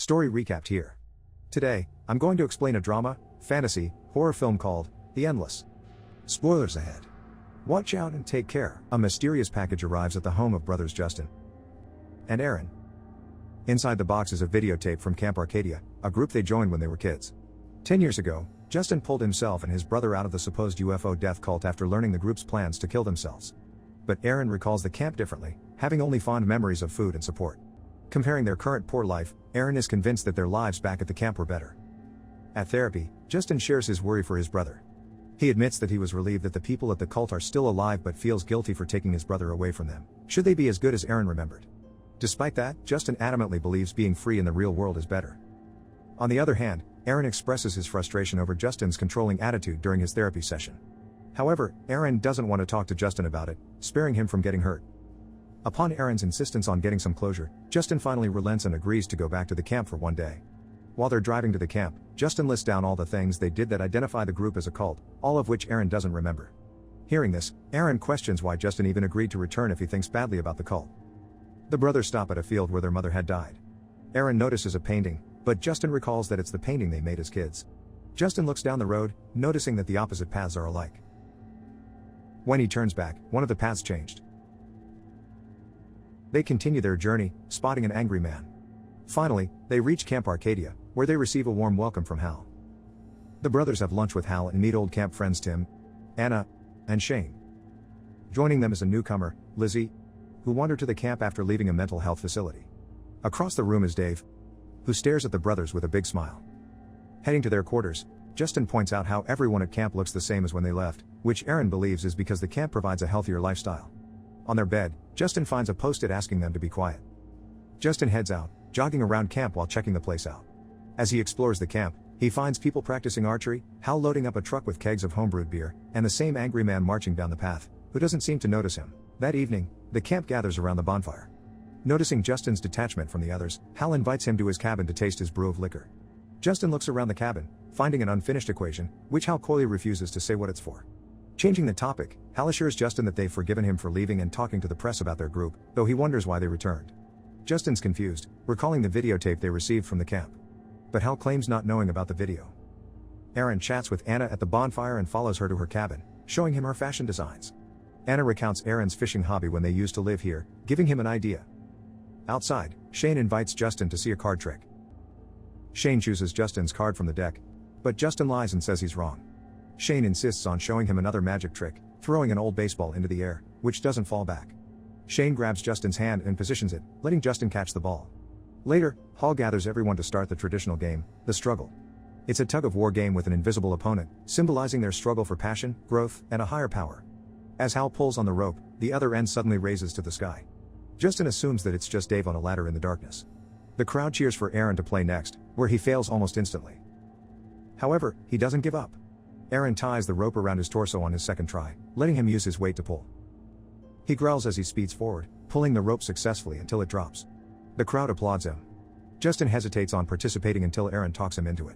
Story recapped here. Today, I'm going to explain a drama, fantasy, horror film called The Endless. Spoilers ahead. Watch out and take care. A mysterious package arrives at the home of brothers Justin and Aaron. Inside the box is a videotape from Camp Arcadia, a group they joined when they were kids. 10 years ago, Justin pulled himself and his brother out of the supposed UFO death cult after learning the group's plans to kill themselves. But Aaron recalls the camp differently, having only fond memories of food and support. Comparing their current poor life, Aaron is convinced that their lives back at the camp were better. At therapy, Justin shares his worry for his brother. He admits that he was relieved that the people at the cult are still alive but feels guilty for taking his brother away from them. Should they be as good as Aaron remembered? Despite that, Justin adamantly believes being free in the real world is better. On the other hand, Aaron expresses his frustration over Justin's controlling attitude during his therapy session. However, Aaron doesn't want to talk to Justin about it, sparing him from getting hurt. Upon Aaron's insistence on getting some closure, Justin finally relents and agrees to go back to the camp for one day. While they're driving to the camp, Justin lists down all the things they did that identify the group as a cult, all of which Aaron doesn't remember. Hearing this, Aaron questions why Justin even agreed to return if he thinks badly about the cult. The brothers stop at a field where their mother had died. Aaron notices a painting, but Justin recalls that it's the painting they made as kids. Justin looks down the road, noticing that the opposite paths are alike. When he turns back, one of the paths changed. They continue their journey, spotting an angry man. Finally, they reach Camp Arcadia, where they receive a warm welcome from Hal. The brothers have lunch with Hal and meet old camp friends Tim, Anna, and Shane. Joining them is a newcomer, Lizzie, who wandered to the camp after leaving a mental health facility. Across the room is Dave, who stares at the brothers with a big smile. Heading to their quarters, Justin points out how everyone at camp looks the same as when they left, which Aaron believes is because the camp provides a healthier lifestyle. On their bed, Justin finds a post-it asking them to be quiet. Justin heads out, jogging around camp while checking the place out. As he explores the camp, he finds people practicing archery, Hal loading up a truck with kegs of homebrewed beer, and the same angry man marching down the path, who doesn't seem to notice him. That evening, the camp gathers around the bonfire. Noticing Justin's detachment from the others, Hal invites him to his cabin to taste his brew of liquor. Justin looks around the cabin, finding an unfinished equation, which Hal coyly refuses to say what it's for. Changing the topic, Hal assures Justin that they've forgiven him for leaving and talking to the press about their group, though he wonders why they returned. Justin's confused, recalling the videotape they received from the camp. But Hal claims not knowing about the video. Aaron chats with Anna at the bonfire and follows her to her cabin, showing him her fashion designs. Anna recounts Aaron's fishing hobby when they used to live here, giving him an idea. Outside, Shane invites Justin to see a card trick. Shane chooses Justin's card from the deck, but Justin lies and says he's wrong. Shane insists on showing him another magic trick, throwing an old baseball into the air, which doesn't fall back. Shane grabs Justin's hand and positions it, letting Justin catch the ball. Later, Hal gathers everyone to start the traditional game, the struggle. It's a tug-of-war game with an invisible opponent, symbolizing their struggle for passion, growth, and a higher power. As Hal pulls on the rope, the other end suddenly raises to the sky. Justin assumes that it's just Dave on a ladder in the darkness. The crowd cheers for Aaron to play next, where he fails almost instantly. However, he doesn't give up. Aaron ties the rope around his torso on his second try, letting him use his weight to pull. He growls as he speeds forward, pulling the rope successfully until it drops. The crowd applauds him. Justin hesitates on participating until Aaron talks him into it.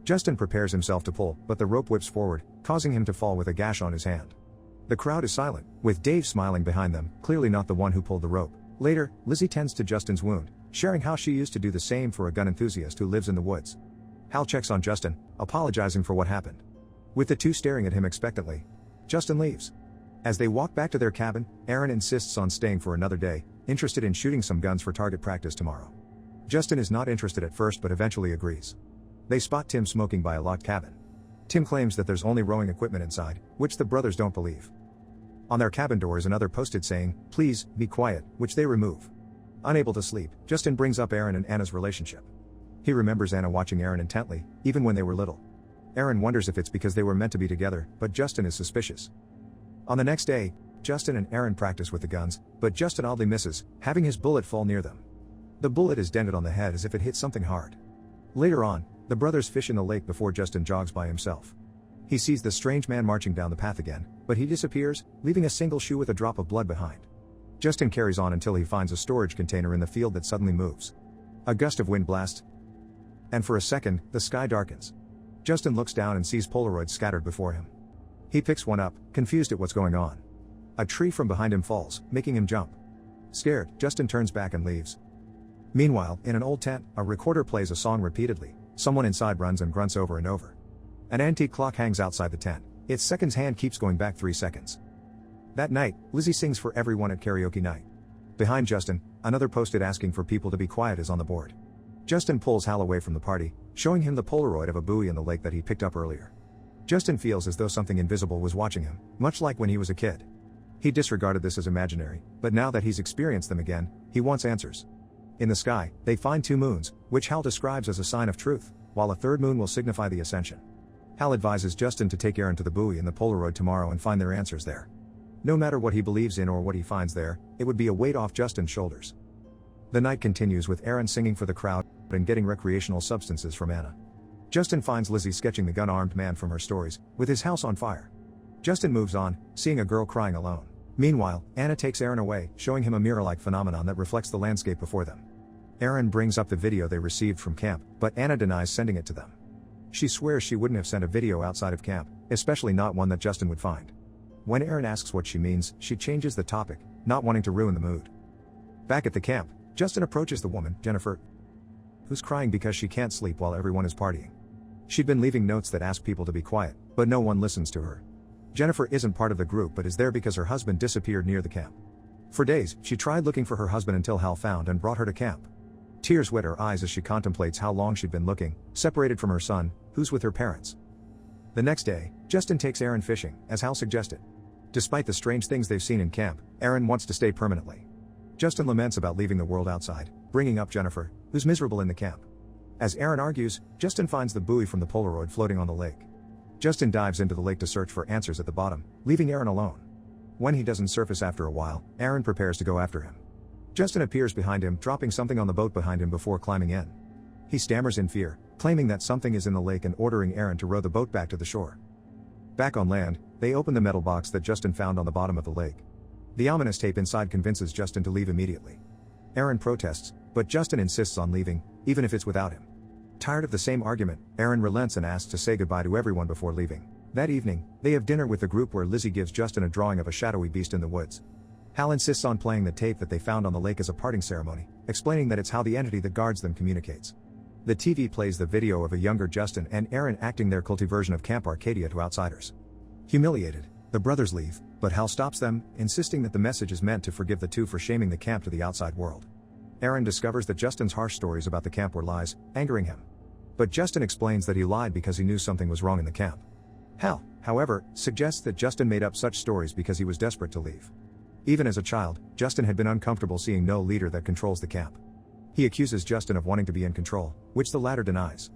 Justin prepares himself to pull, but the rope whips forward, causing him to fall with a gash on his hand. The crowd is silent, with Dave smiling behind them, clearly not the one who pulled the rope. Later, Lizzie tends to Justin's wound, sharing how she used to do the same for a gun enthusiast who lives in the woods. Hal checks on Justin, apologizing for what happened. With the two staring at him expectantly, Justin leaves. As they walk back to their cabin, Aaron insists on staying for another day, interested in shooting some guns for target practice tomorrow. Justin is not interested at first but eventually agrees. They spot Tim smoking by a locked cabin. Tim claims that there's only rowing equipment inside, which the brothers don't believe. On their cabin door is another post-it saying, "Please, be quiet," which they remove. Unable to sleep, Justin brings up Aaron and Anna's relationship. He remembers Anna watching Aaron intently, even when they were little. Aaron wonders if it's because they were meant to be together, but Justin is suspicious. On the next day, Justin and Aaron practice with the guns, but Justin oddly misses, having his bullet fall near them. The bullet is dented on the head as if it hit something hard. Later on, the brothers fish in the lake before Justin jogs by himself. He sees the strange man marching down the path again, but he disappears, leaving a single shoe with a drop of blood behind. Justin carries on until he finds a storage container in the field that suddenly moves. A gust of wind blasts, and for a second, the sky darkens. Justin looks down and sees Polaroids scattered before him. He picks one up, confused at what's going on. A tree from behind him falls, making him jump. Scared, Justin turns back and leaves. Meanwhile, in an old tent, a recorder plays a song repeatedly. Someone inside runs and grunts over and over. An antique clock hangs outside the tent. Its seconds hand keeps going back 3 seconds. That night, Lizzie sings for everyone at karaoke night. Behind Justin, another post-it asking for people to be quiet is on the board. Justin pulls Hal away from the party, showing him the Polaroid of a buoy in the lake that he picked up earlier. Justin feels as though something invisible was watching him, much like when he was a kid. He disregarded this as imaginary, but now that he's experienced them again, he wants answers. In the sky, they find 2 moons, which Hal describes as a sign of truth, while a third moon will signify the ascension. Hal advises Justin to take Aaron to the buoy and the Polaroid tomorrow and find their answers there. No matter what he believes in or what he finds there, it would be a weight off Justin's shoulders. The night continues with Aaron singing for the crowd and getting recreational substances from Anna. Justin finds Lizzie sketching the gun-armed man from her stories, with his house on fire. Justin moves on, seeing a girl crying alone. Meanwhile, Anna takes Aaron away, showing him a mirror-like phenomenon that reflects the landscape before them. Aaron brings up the video they received from camp, but Anna denies sending it to them. She swears she wouldn't have sent a video outside of camp, especially not one that Justin would find. When Aaron asks what she means, she changes the topic, not wanting to ruin the mood. Back at the camp, Justin approaches the woman, Jennifer, who's crying because she can't sleep while everyone is partying. She'd been leaving notes that ask people to be quiet, but no one listens to her. Jennifer isn't part of the group but is there because her husband disappeared near the camp. For days, she tried looking for her husband until Hal found and brought her to camp. Tears wet her eyes as she contemplates how long she'd been looking, separated from her son, who's with her parents. The next day, Justin takes Aaron fishing, as Hal suggested. Despite the strange things they've seen in camp, Aaron wants to stay permanently. Justin laments about leaving the world outside, bringing up Jennifer, who's miserable in the camp. As Aaron argues, Justin finds the buoy from the Polaroid floating on the lake. Justin dives into the lake to search for answers at the bottom, leaving Aaron alone. When he doesn't surface after a while, Aaron prepares to go after him. Justin appears behind him, dropping something on the boat behind him before climbing in. He stammers in fear, claiming that something is in the lake and ordering Aaron to row the boat back to the shore. Back on land, they open the metal box that Justin found on the bottom of the lake. The ominous tape inside convinces Justin to leave immediately. Aaron protests, but Justin insists on leaving, even if it's without him. Tired of the same argument, Aaron relents and asks to say goodbye to everyone before leaving. That evening, they have dinner with the group where Lizzie gives Justin a drawing of a shadowy beast in the woods. Hal insists on playing the tape that they found on the lake as a parting ceremony, explaining that it's how the entity that guards them communicates. The TV plays the video of a younger Justin and Aaron acting their culty version of Camp Arcadia to outsiders. Humiliated, the brothers leave, but Hal stops them, insisting that the message is meant to forgive the two for shaming the camp to the outside world. Aaron discovers that Justin's harsh stories about the camp were lies, angering him. But Justin explains that he lied because he knew something was wrong in the camp. Hal, however, suggests that Justin made up such stories because he was desperate to leave. Even as a child, Justin had been uncomfortable seeing no leader that controls the camp. He accuses Justin of wanting to be in control, which the latter denies.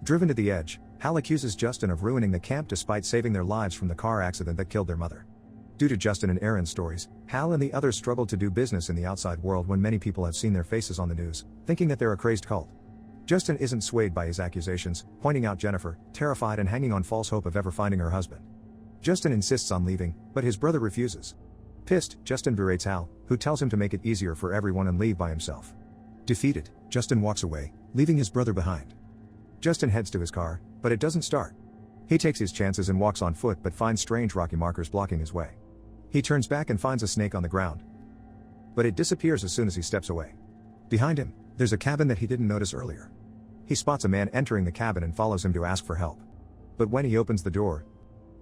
Driven to the edge, Hal accuses Justin of ruining the camp despite saving their lives from the car accident that killed their mother. Due to Justin and Aaron's stories, Hal and the others struggle to do business in the outside world when many people have seen their faces on the news, thinking that they're a crazed cult. Justin isn't swayed by his accusations, pointing out Jennifer, terrified and hanging on false hope of ever finding her husband. Justin insists on leaving, but his brother refuses. Pissed, Justin berates Hal, who tells him to make it easier for everyone and leave by himself. Defeated, Justin walks away, leaving his brother behind. Justin heads to his car, but it doesn't start. He takes his chances and walks on foot but finds strange rocky markers blocking his way. He turns back and finds a snake on the ground. But it disappears as soon as he steps away. Behind him, there's a cabin that he didn't notice earlier. He spots a man entering the cabin and follows him to ask for help. But when he opens the door,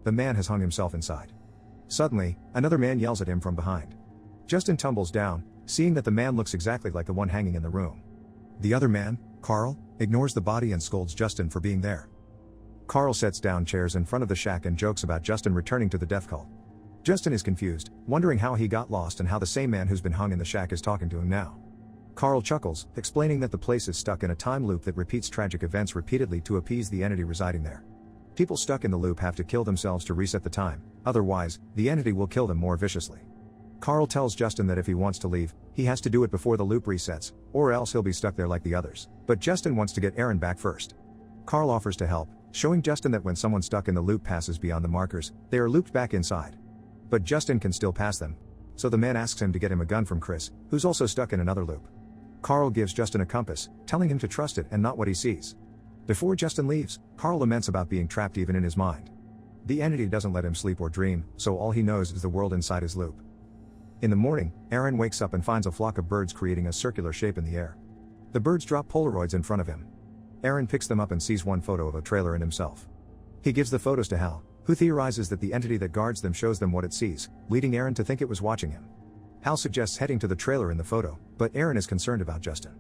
the man has hung himself inside. Suddenly, another man yells at him from behind. Justin tumbles down, seeing that the man looks exactly like the one hanging in the room. The other man, Carl, ignores the body and scolds Justin for being there. Carl sets down chairs in front of the shack and jokes about Justin returning to the death cult. Justin is confused, wondering how he got lost and how the same man who's been hung in the shack is talking to him now. Carl chuckles, explaining that the place is stuck in a time loop that repeats tragic events repeatedly to appease the entity residing there. People stuck in the loop have to kill themselves to reset the time, otherwise, the entity will kill them more viciously. Carl tells Justin that if he wants to leave, he has to do it before the loop resets, or else he'll be stuck there like the others. But Justin wants to get Aaron back first. Carl offers to help, showing Justin that when someone stuck in the loop passes beyond the markers, they are looped back inside. But Justin can still pass them, so the man asks him to get him a gun from Chris, who's also stuck in another loop. Carl gives Justin a compass, telling him to trust it and not what he sees. Before Justin leaves, Carl laments about being trapped even in his mind. The entity doesn't let him sleep or dream, so all he knows is the world inside his loop. In the morning, Aaron wakes up and finds a flock of birds creating a circular shape in the air. The birds drop Polaroids in front of him. Aaron picks them up and sees one photo of a trailer and himself. He gives the photos to Hal, who theorizes that the entity that guards them shows them what it sees, leading Aaron to think it was watching him. Hal suggests heading to the trailer in the photo, but Aaron is concerned about Justin.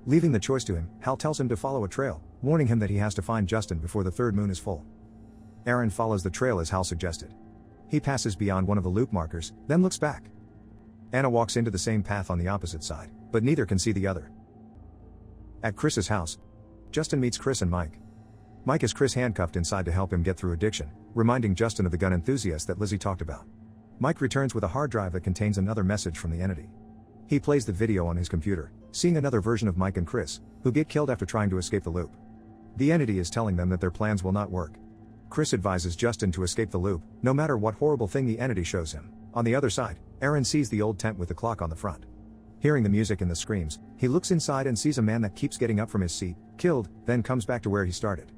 Leaving the choice to him, Hal tells him to follow a trail, warning him that he has to find Justin before the third moon is full. Aaron follows the trail as Hal suggested. He passes beyond one of the loop markers, then looks back. Anna walks into the same path on the opposite side, but neither can see the other. At Chris's house, Justin meets Chris and Mike. Mike has Chris handcuffed inside to help him get through addiction, reminding Justin of the gun enthusiast that Lizzie talked about. Mike returns with a hard drive that contains another message from the entity. He plays the video on his computer, seeing another version of Mike and Chris, who get killed after trying to escape the loop. The entity is telling them that their plans will not work. Chris advises Justin to escape the loop, no matter what horrible thing the entity shows him. On the other side, Aaron sees the old tent with the clock on the front. Hearing the music and the screams, he looks inside and sees a man that keeps getting up from his seat, killed, then comes back to where he started.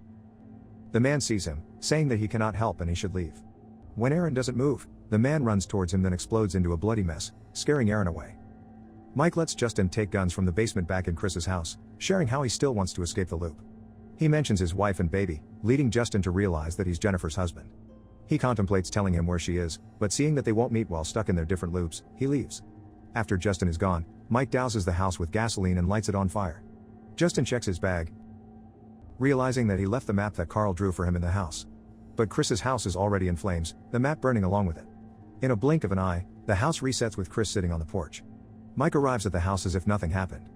The man sees him, saying that he cannot help and he should leave. When Aaron doesn't move, the man runs towards him then explodes into a bloody mess, scaring Aaron away. Mike lets Justin take guns from the basement back in Chris's house, sharing how he still wants to escape the loop. He mentions his wife and baby, leading Justin to realize that he's Jennifer's husband. He contemplates telling him where she is, but seeing that they won't meet while stuck in their different loops, he leaves. After Justin is gone, Mike douses the house with gasoline and lights it on fire. Justin checks his bag, realizing that he left the map that Carl drew for him in the house. But Chris's house is already in flames, the map burning along with it. In a blink of an eye, the house resets with Chris sitting on the porch. Mike arrives at the house as if nothing happened.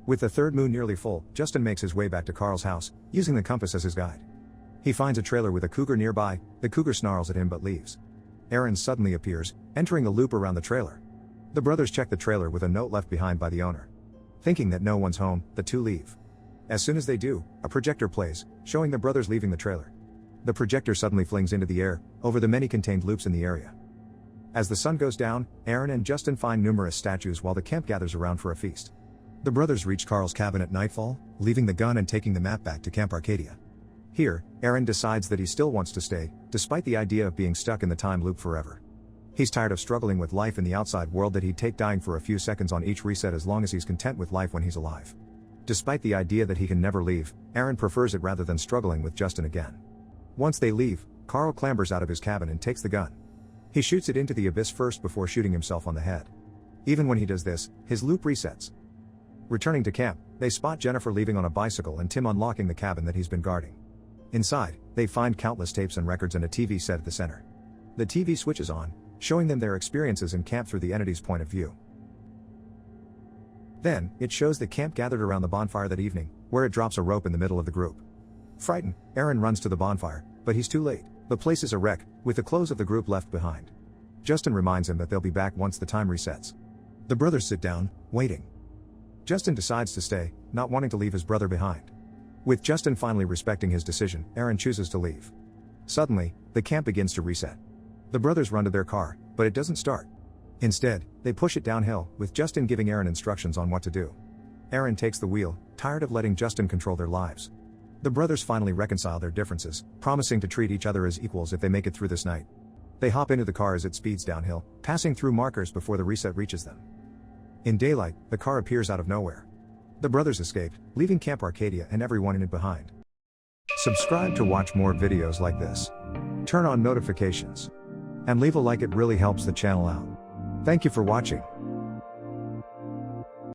With the third moon nearly full, Justin makes his way back to Carl's house, using the compass as his guide. He finds a trailer with a cougar nearby. The cougar snarls at him but leaves. Aaron suddenly appears, entering the loop around the trailer. The brothers check the trailer with a note left behind by the owner. Thinking that no one's home, the two leave. As soon as they do, a projector plays, showing the brothers leaving the trailer. The projector suddenly flings into the air, over the many contained loops in the area. As the sun goes down, Aaron and Justin find numerous statues while the camp gathers around for a feast. The brothers reach Carl's cabin at nightfall, leaving the gun and taking the map back to Camp Arcadia. Here, Aaron decides that he still wants to stay, despite the idea of being stuck in the time loop forever. He's tired of struggling with life in the outside world that he'd take dying for a few seconds on each reset as long as he's content with life when he's alive. Despite the idea that he can never leave, Aaron prefers it rather than struggling with Justin again. Once they leave, Carl clambers out of his cabin and takes the gun. He shoots it into the abyss first before shooting himself on the head. Even when he does this, his loop resets. Returning to camp, they spot Jennifer leaving on a bicycle and Tim unlocking the cabin that he's been guarding. Inside, they find countless tapes and records and a TV set at the center. The TV switches on, showing them their experiences in camp through the entity's point of view. Then, it shows the camp gathered around the bonfire that evening, where it drops a rope in the middle of the group. Frightened, Aaron runs to the bonfire, but he's too late. The place is a wreck, with the clothes of the group left behind. Justin reminds him that they'll be back once the time resets. The brothers sit down, waiting. Justin decides to stay, not wanting to leave his brother behind. With Justin finally respecting his decision, Aaron chooses to leave. Suddenly, the camp begins to reset. The brothers run to their car, but it doesn't start. Instead, they push it downhill, with Justin giving Aaron instructions on what to do. Aaron takes the wheel, tired of letting Justin control their lives. The brothers finally reconcile their differences, promising to treat each other as equals if they make it through this night. They hop into the car as it speeds downhill, passing through markers before the reset reaches them. In daylight, the car appears out of nowhere. The brothers escaped, leaving Camp Arcadia and everyone in it behind. Subscribe to watch more videos like this. Turn on notifications. And leave a like, it really helps the channel out. Thank you for watching.